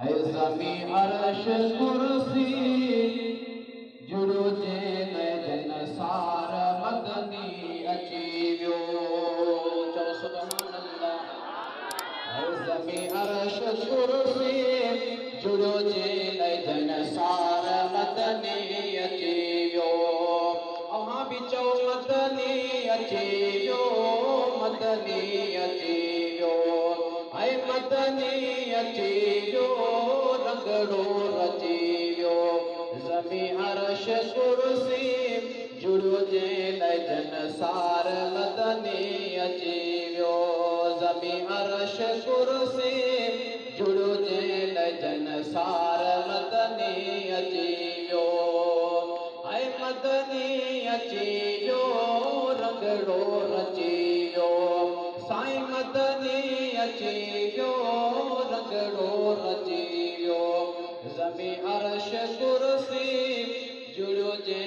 है ज़मी अर्श कुर्सी जुड़ो जे जन सार मदनी अची वियो चलो सुभान अल्लाह है ज़मी अर्श कुर्सी जुड़ो जे जन सार मदनी अची वियो अव्हां भी चओ मदनी अची वियो मदनी अची वियो है मदनी अची वियो रंगड़ो रची वियो ज़मी अर्श कुर्सी जुड़ो जे जन सार मदनी अची वियो ज़मी अर्श कुर्सी जुड़ो जे जन सार मदनी अची वियो है मदनी अची वियो रंगड़ो रची वियो साईं मदनी अची वियो रंगड़ो रची वियो ज़मी अर्श कुर्सी जुड़ो जे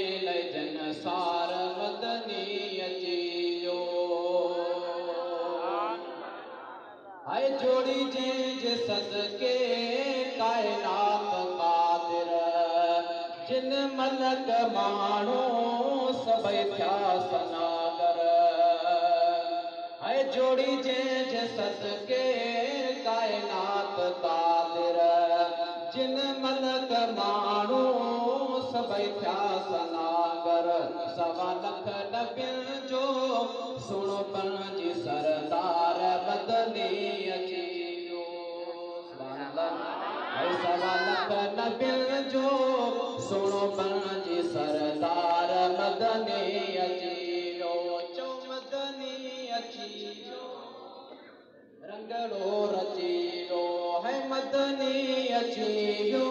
जन सार मदनी अची वियो है जोड़ी जे सदके कायनात कादिर जिन मलक माण्हू सभई थिया सनागर है जोड़ी जे सदके कायनात कादिर जिन मलक माण्हू सभई थिया सनागर सवा लख नबियुनि जो सुणो पंहिंजी सरदार मदनी अची वियो सुभान अल्लाह है सवा लख नबियुनि जो सुणो पंहिंजी सरदार मदनी अची वियो चओ मदनी अची वियो रंगड़ो रची वियो है मदनी अची वियो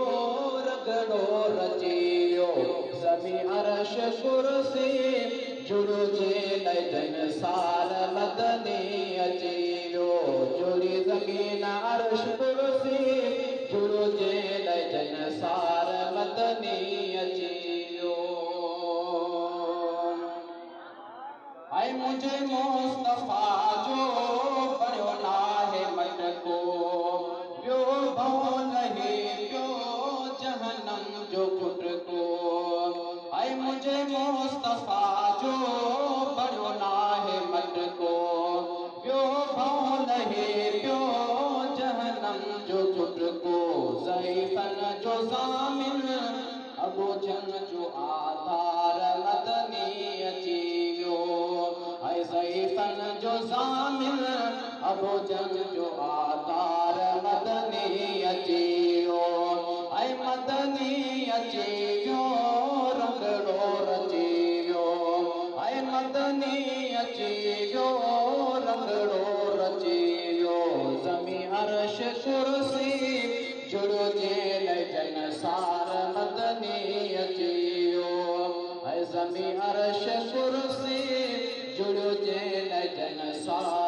रंगड़ो रची वियो ज़मी अर्श कुर्सी जुड़ो जे जन सार मदनी अची वियो जुड़ी ज़मीन अर्श कुर्सी जुड़ो जे जन सार मदनी अची वियो है मुझे मुस्तफा जो बड़ो नाहे मटको वियो भओ लहे पियो जहन्नम जो फुटको है मुझे मुस्तफा जो बड़ो नाहे मटको वियो भओ लहे पियो जहन्नम जो फुटको ज़ईफ़न जो ज़ामिन अबू जन जो आधार मदनी अची वियो है ज़ईफ़न जो ज़ामिन अबू जन जो आधार मदनी अची वियो है मदनी अची वियो रंगड़ो रची वियो है मदनी अची वियो रंगड़ो रची वियो ज़मी अर्श कुर्सी जुड़ो जे जन सार मदनी अची वियो है ज़मी अर्श कुर्सी जुड़ो जे जन सार